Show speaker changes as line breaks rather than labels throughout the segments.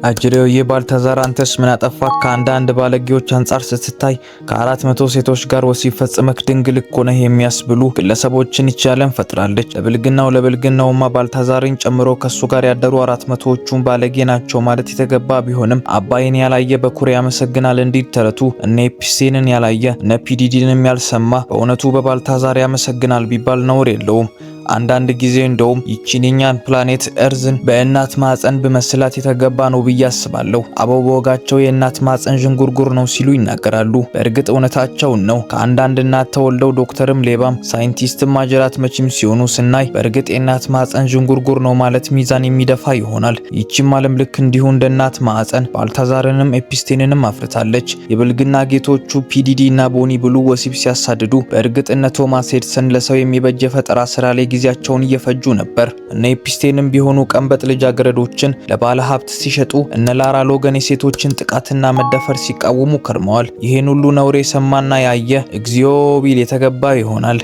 አጅሬው የባልታዛር አንተስ ምን አጠፋ? ከአንዳንድ ባለጌዎች አንጻር ስትታይ ከ400 ሴቶች ጋር ወሲብ ፈጽመክ ድንግል እኮ ነህ የሚያስብሉ ግለሰቦችን ይቻለን ፈጥራለች። ለብልግናውማ ባልታዛርን ጨምሮ ከሱ ጋር ያደሩ 400ዎቹን ባለጌ ናቸው ማለት የተገባ ቢሆንም አባይን ያላየ በኩሬ ያመሰግናል እንዲል ተረቱ እነ ኤፒስቴንን ያላየ እነ ፒዲዲንም ያልሰማ በእውነቱ በባልታዛር ያመሰግናል ቢባል ነውር የለውም። አንዳንድ ጊዜ እንደውም ይቺኛን ፕላኔት እርዝን በእናት ማፀን በመስላት የተገባ ነው ብዬ አስባለሁ። አበው በወጋቸው የእናት ማፀን ዥንጉርጉር ነው ሲሉ ይናገራሉ። በእርግጥ እውነታቸውን ነው። ከአንዳንድ እናት ተወልደው ዶክተርም ሌባም ሳይንቲስትም ማጀራት መቺም ሲሆኑ ስናይ በእርግጥ የእናት ማፀን ዥንጉርጉር ነው ማለት ሚዛን የሚደፋ ይሆናል። ይቺም ዓለም ልክ እንዲሁ እንደ እናት ማፀን ባልታዛርንም ኤፒስቴንንም አፍርታለች። የብልግና ጌቶቹ ፒዲዲ እና ቦኒ ብሉ ወሲብ ሲያሳድዱ በእርግጥ እነ ቶማስ ኤዲሰን ለሰው የሚበጀ ፈጠራ ስራ ላይ ጊዜያቸውን እየፈጁ ነበር። እነ ኤፒስቴንም ቢሆኑ ቀንበጥ ልጃገረዶችን ለባለ ሀብት ሲሸጡ እነ ላራ ሎገን የሴቶችን ጥቃትና መደፈር ሲቃወሙ ከርመዋል። ይሄን ሁሉ ነውር የሰማና ያየ እግዚኦ ቢል የተገባ ይሆናል።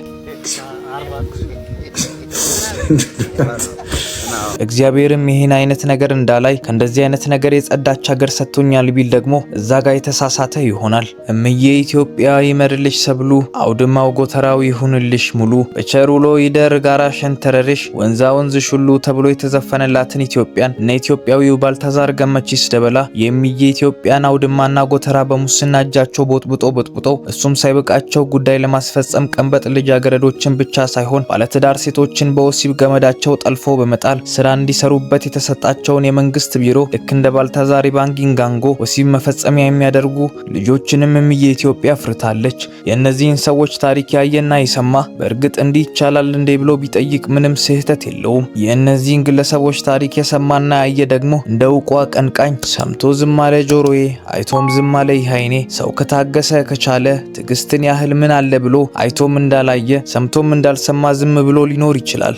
እግዚአብሔርም ይሄን አይነት ነገር እንዳላይ ከእንደዚህ አይነት ነገር የጸዳች ሀገር ሰጥቶኛል ቢል ደግሞ እዛ ጋር የተሳሳተ ይሆናል። እምዬ ኢትዮጵያ ይመርልሽ ሰብሉ አውድማው ጎተራው ይሁንልሽ ሙሉ በቸር ውሎ ይደር ጋራ ሸንተረርሽ ወንዛ ወንዝሽ ሁሉ ተብሎ የተዘፈነላትን ኢትዮጵያን እነ ኢትዮጵያዊው ባልታዛር ገመቺስ ደበላ የምዬ ኢትዮጵያን አውድማና ጎተራ በሙስና እጃቸው ቦጥቡጦ እሱም ሳይበቃቸው ጉዳይ ለማስፈጸም ቀንበጥ ልጃገረዶችን ብቻ ሳይሆን ባለትዳር ሴቶችን በወሲብ ገመዳቸው ጠልፎ በመጣል ስራ እንዲሰሩበት የተሰጣቸውን የመንግስት ቢሮ ልክ እንደ ባልታዛር ባንጊንጋንጎ ወሲብ መፈጸሚያ የሚያደርጉ ልጆችንም የኢትዮጵያ ፍርታለች። የእነዚህን ሰዎች ታሪክ ያየና ይሰማ በእርግጥ እንዲህ ይቻላል እንዴ ብሎ ቢጠይቅ ምንም ስህተት የለውም። የእነዚህን ግለሰቦች ታሪክ የሰማና ያየ ደግሞ እንደ ዕውቋ ቀንቃኝ ሰምቶ ዝም አለ ጆሮዬ አይቶም ዝም አለ አይኔ ሰው ከታገሰ ከቻለ ትዕግስትን ያህል ምን አለ ብሎ አይቶም እንዳላየ ሰምቶም እንዳልሰማ ዝም ብሎ ሊኖር ይችላል።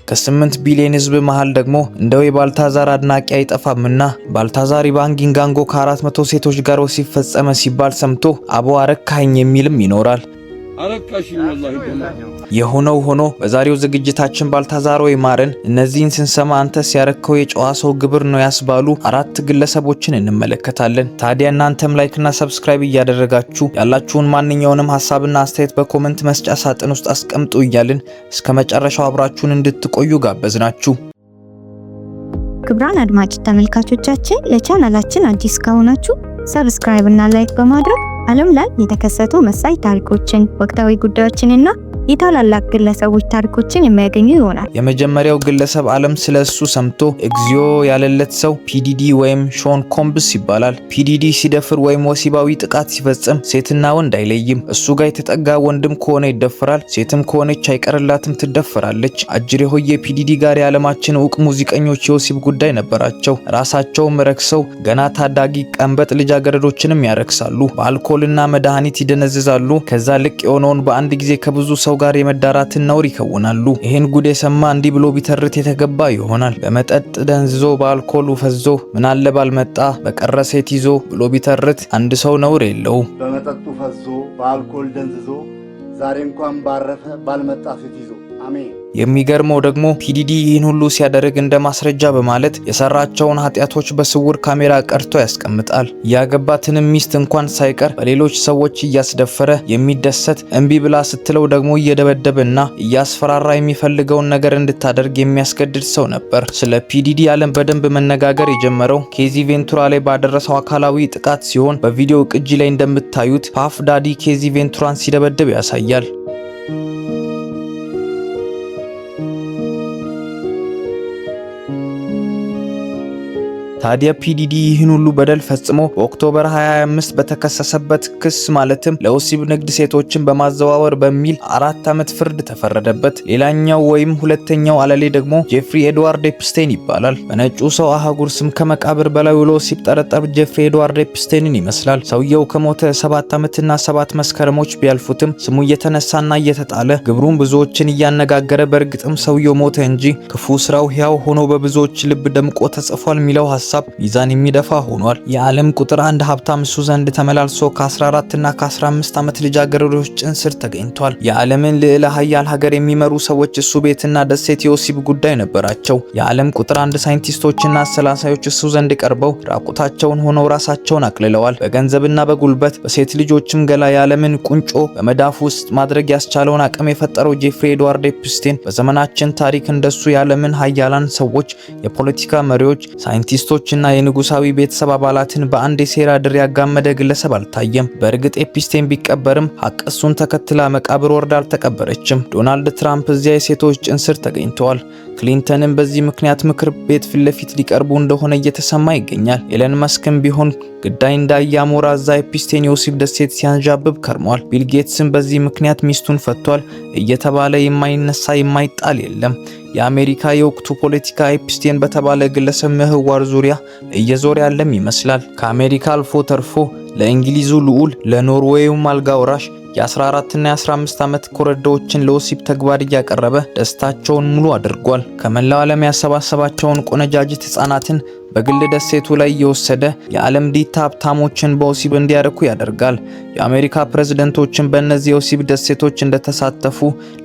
ከ8 ቢሊዮን ህዝብ መሃል ደግሞ እንደው የባልታዛር አድናቂ አይጠፋምና ባልታዛር ባንጊንጋንጎ ከ400 ሴቶች ጋር ወሲብ ፈጸመ ሲባል ሰምቶ አቦ አረካኝ የሚልም ይኖራል። የሆነው ሆኖ በዛሬው ዝግጅታችን ባልታዛር ይማረን እነዚህን ስንሰማ አንተስ ያረከው የጨዋ ሰው ግብር ነው ያስባሉ 4 ግለሰቦችን እንመለከታለን። ታዲያ እናንተም ላይክና ሰብስክራይብ እያደረጋችሁ ያላችሁን ማንኛውንም ሐሳብና አስተያየት በኮሜንት መስጫ ሳጥን ውስጥ አስቀምጡ እያልን እስከ መጨረሻው አብራችሁን እንድትቆዩ ጋበዝናችሁ።
ክቡራን አድማጭ ተመልካቾቻችን ለቻናላችን አዲስ ከሆናችሁ ሰብስክራይብ እና ላይክ በማድረግ ዓለም ላይ የተከሰቱ መሳይ ታሪኮችን ወቅታዊ ጉዳዮችንና የታላላቅ ግለሰቦች ታሪኮችን የሚያገኙ ይሆናል።
የመጀመሪያው ግለሰብ ዓለም ስለሱ ሰምቶ እግዚኦ ያለለት ሰው ፒዲዲ ወይም ሾን ኮምብስ ይባላል። ፒዲዲ ሲደፍር ወይም ወሲባዊ ጥቃት ሲፈጽም ሴትና ወንድ አይለይም። እሱ ጋር የተጠጋ ወንድም ከሆነ ይደፈራል፣ ሴትም ከሆነች አይቀርላትም ትደፈራለች። አጅሬ ሆዬ ፒዲዲ ጋር የዓለማችን ዕውቅ ሙዚቀኞች የወሲብ ጉዳይ ነበራቸው። ራሳቸውም ረክሰው ገና ታዳጊ ቀንበጥ ልጃገረዶችንም ያረክሳሉ። በአልኮልና መድኃኒት ይደነዝዛሉ። ከዛ ልቅ የሆነውን በአንድ ጊዜ ከብዙ ሰው ጋር የመዳራትን ነውር ይከውናሉ። ይሄን ጉድ የሰማ እንዲህ ብሎ ቢተርት የተገባ ይሆናል። በመጠጥ ደንዝዞ በአልኮል ፈዞ ምን አለ ባልመጣ በቀረ ሴት ይዞ ብሎ ቢተርት አንድ ሰው ነውር የለውም።
በመጠጡ ፈዞ በአልኮል ደንዝዞ ዛሬ እንኳን ባረፈ ባልመጣ ሴት ይዞ አሜን።
የሚገርመው ደግሞ ፒዲዲ ይህን ሁሉ ሲያደርግ እንደ ማስረጃ በማለት የሰራቸውን ኃጢያቶች በስውር ካሜራ ቀርቶ ያስቀምጣል። ያገባትንም ሚስት እንኳን ሳይቀር በሌሎች ሰዎች እያስደፈረ የሚደሰት እምቢ ብላ ስትለው ደግሞ እየደበደበና እያስፈራራ የሚፈልገውን ነገር እንድታደርግ የሚያስገድድ ሰው ነበር። ስለ ፒዲዲ ዓለም በደንብ መነጋገር የጀመረው ኬዚ ቬንቱራ ላይ ባደረሰው አካላዊ ጥቃት ሲሆን በቪዲዮ ቅጂ ላይ እንደምታዩት ፓፍ ዳዲ ኬዚ ቬንቱራን ሲደበድብ ያሳያል። ታዲያ ፒዲዲ ይህን ሁሉ በደል ፈጽሞ በኦክቶበር 25 በተከሰሰበት ክስ ማለትም ለወሲብ ንግድ ሴቶችን በማዘዋወር በሚል 4 ዓመት ፍርድ ተፈረደበት። ሌላኛው ወይም ሁለተኛው አለሌ ደግሞ ጄፍሪ ኤድዋርድ ኤፕስቴን ይባላል። በነጩ ሰው አህጉር ስም ከመቃብር በላይ ውሎ ሲጠረጠር ጄፍሪ ኤድዋርድ ኤፕስቴንን ይመስላል። ሰውየው ከሞተ 7 ዓመትና 7 መስከረሞች ቢያልፉትም ስሙ እየተነሳና እየተጣለ ግብሩን ብዙዎችን እያነጋገረ በእርግጥም ሰውየው ሞተ እንጂ ክፉ ስራው ሕያው ሆኖ በብዙዎች ልብ ደምቆ ተጽፏል የሚለው ሐሳብ ሚዛን የሚደፋ ሆኗል። የዓለም ቁጥር 1 ሀብታም እሱ ዘንድ ተመላልሶ ከ14 እና ከ15 ዓመት ልጃገረዶች ጭን ስር ተገኝቷል። የዓለምን ልዕለ ኃያል ሀገር የሚመሩ ሰዎች እሱ ቤትና ደሴት የወሲብ ጉዳይ ነበራቸው። የዓለም ቁጥር 1 ሳይንቲስቶችና አሰላሳዮች እሱ ዘንድ ቀርበው ራቁታቸውን ሆነው ራሳቸውን አቅልለዋል። በገንዘብና በጉልበት በሴት ልጆችም ገላ የዓለምን ቁንጮ በመዳፉ ውስጥ ማድረግ ያስቻለውን አቅም የፈጠረው ጄፍሪ ኤድዋርድ ኤፕስቲን በዘመናችን ታሪክ እንደሱ የዓለምን ኃያላን ሰዎች፣ የፖለቲካ መሪዎች፣ ሳይንቲስቶችና የንጉሳዊ ቤተሰብ አባላትን በአንድ የሴራ ድር ያጋመደ ግለሰብ አልታየም። በእርግጥ ኤፕስቲን ቢቀበርም ሐቅ እሱን ተከትላ መቃብር ወርዳ አልተቀበረችም። ዶናልድ ትራምፕ እዚያ የሴቶች ጭን ስር ተገኝተዋል። ክሊንተንም በዚህ ምክንያት ምክር ቤት ፊት ለፊት ሊቀርቡ እንደሆነ እየተሰማ ይገኛል። ኤለን መስክም ቢሆን ግዳይ እንዳያሞራ እዛ ኤፕስቲን የወሲብ ደሴት ሲያንዣብብ ከርሟል። ቢል ጌትስም በዚህ ምክንያት ሚስቱን ፈቷል እየተባለ የማይነሳ የማይጣል የለም። የአሜሪካ የወቅቱ ፖለቲካ ኤፕስቲን በተባለ ግለሰብ ምህዋር ዙሪያ እየዞረ ያለም ይመስላል። ከአሜሪካ አልፎ ተርፎ ለእንግሊዙ ልዑል፣ ለኖርዌዩም አልጋ ወራሽ የ14 እና የ15 ዓመት ኮረዳዎችን ለወሲብ ተግባር እያቀረበ ደስታቸውን ሙሉ አድርጓል። ከመላው ዓለም ያሰባሰባቸውን ቆነጃጅት ሕፃናትን በግል ደሴቱ ላይ እየወሰደ የዓለም ዲታ ሀብታሞችን በወሲብ እንዲያረኩ ያደርጋል። የአሜሪካ ፕሬዝደንቶችን በእነዚህ የወሲብ ደሴቶች እንደተሳተፉ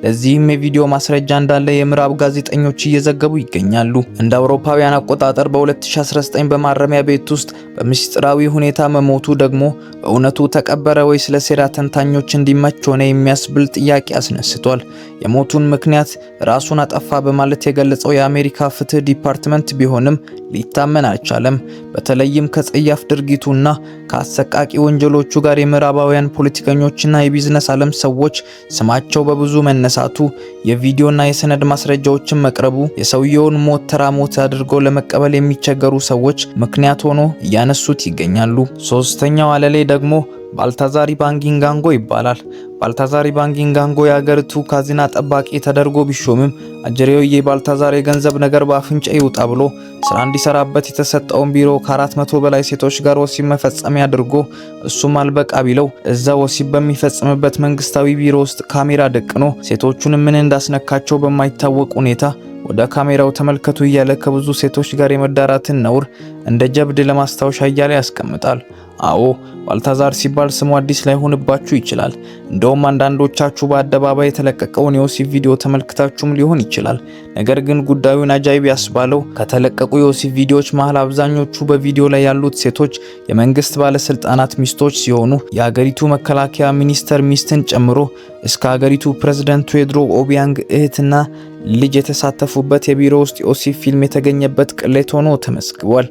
ለዚህም የቪዲዮ ማስረጃ እንዳለ የምዕራብ ጋዜጠኞች እየዘገቡ ይገኛሉ። እንደ አውሮፓውያን አቆጣጠር በ2019 በማረሚያ ቤት ውስጥ በምስጢራዊ ሁኔታ መሞቱ ደግሞ እውነቱ ተቀበረ ወይ ስለ ሴራ ተንታኞች እንዲመች ሆነ የሚያስብል ጥያቄ አስነስቷል። የሞቱን ምክንያት ራሱን አጠፋ በማለት የገለጸው የአሜሪካ ፍትህ ዲፓርትመንት ቢሆንም ሊታመን አልቻለም። በተለይም ከጸያፍ ድርጊቱና ከአሰቃቂ ወንጀሎቹ ጋር የምዕራባውያን ፖለቲከኞችና የቢዝነስ ዓለም ሰዎች ስማቸው በብዙ መነሳቱ፣ የቪዲዮና የሰነድ ማስረጃዎችን መቅረቡ የሰውየውን ሞት ተራ ሞት አድርገው ለመቀበል የሚቸገሩ ሰዎች ምክንያት ሆኖ እያነሱት ይገኛሉ። ሶስተኛው አለሌ ደግሞ ባልታዛር ኢባንጊንጋንጎ ይባላል። ባልታዛር ኢባንጊንጋንጎ የሀገሪቱ ካዝና ጠባቂ ተደርጎ ቢሾምም አጀሬው የባልታዛር የገንዘብ ነገር በአፍንጫ ይውጣ ብሎ ስራ እንዲሰራበት የተሰጠውን ቢሮ ከ400 በላይ ሴቶች ጋር ወሲብ መፈጸሚያ አድርጎ እሱም አልበቃ ቢለው እዛ ወሲብ በሚፈጽምበት መንግስታዊ ቢሮ ውስጥ ካሜራ ደቅኖ ሴቶቹን ምን እንዳስነካቸው በማይታወቅ ሁኔታ ወደ ካሜራው ተመልከቱ እያለ ከብዙ ሴቶች ጋር የመዳራትን ነውር እንደ ጀብድ ለማስታወሻ እያለ ያስቀምጣል። አዎ ባልታዛር ሲባል ስሙ አዲስ ላይሆንባችሁ ይችላል። እንደውም አንዳንዶቻችሁ በአደባባይ የተለቀቀውን የወሲብ ቪዲዮ ተመልክታችሁም ሊሆን ይችላል። ነገር ግን ጉዳዩን አጃይብ ያስባለው ከተለቀቁ የወሲብ ቪዲዮዎች መሃል አብዛኞቹ በቪዲዮ ላይ ያሉት ሴቶች የመንግስት ባለስልጣናት ሚስቶች ሲሆኑ የሀገሪቱ መከላከያ ሚኒስተር ሚስትን ጨምሮ እስከ ሀገሪቱ ፕሬዝዳንት ቴዎድሮ ኦቢያንግ እህትና ልጅ የተሳተፉበት የቢሮ ውስጥ የወሲብ ፊልም የተገኘበት ቅሌት ሆኖ ተመስግቧል።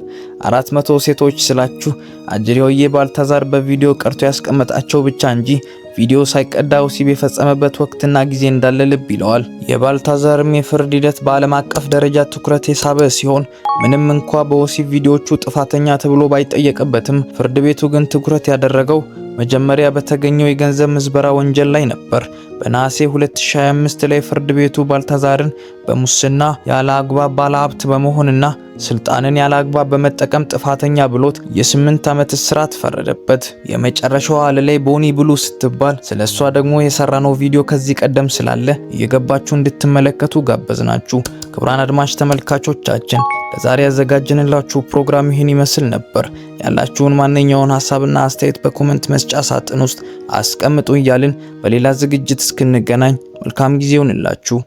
400 ሴቶች ስላችሁ አጀሬው ባልታዛር በቪዲዮ ቀርቶ ያስቀመጣቸው ብቻ እንጂ ቪዲዮ ሳይቀዳ ወሲብ የፈጸመበት ወቅትና ጊዜ እንዳለ ልብ ይለዋል። የባልታዛርም የፍርድ ሂደት በዓለም አቀፍ ደረጃ ትኩረት የሳበ ሲሆን ምንም እንኳ በወሲብ ቪዲዮቹ ጥፋተኛ ተብሎ ባይጠየቅበትም ፍርድ ቤቱ ግን ትኩረት ያደረገው መጀመሪያ በተገኘው የገንዘብ ምዝበራ ወንጀል ላይ ነበር። በነሐሴ 2025 ላይ ፍርድ ቤቱ ባልታዛርን በሙስና ያለ አግባብ ባለሀብት በመሆንና ስልጣንን ያለ አግባብ በመጠቀም ጥፋተኛ ብሎት የ8 ዓመት እስራት ፈረደበት። የመጨረሻዋ አለላይ ቦኒ ብሉ ስትባል ስለሷ ደግሞ የሰራነው ቪዲዮ ከዚህ ቀደም ስላለ እየገባችሁ እንድትመለከቱ ጋበዝናችሁ። ክቡራን አድማጭ ተመልካቾቻችን ለዛሬ ያዘጋጀንላችሁ ፕሮግራም ይህን ይመስል ነበር። ያላችሁን ማንኛውን ሐሳብና አስተያየት በኮሜንት መስጫ ሳጥን ውስጥ አስቀምጡ እያልን በሌላ ዝግጅት እስክንገናኝ መልካም ጊዜ ይሁንላችሁ።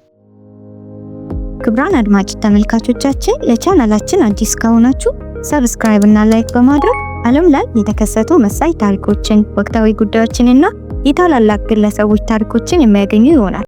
ክቡራን አድማጭ ተመልካቾቻችን ለቻናላችን አዲስ ከሆናችሁ ሰብስክራይብ እና ላይክ በማድረግ ዓለም ላይ የተከሰቱ መሳይ ታሪኮችን፣ ወቅታዊ ጉዳዮችንና የታላላቅ ግለሰቦች ታሪኮችን የሚያገኙ ይሆናል።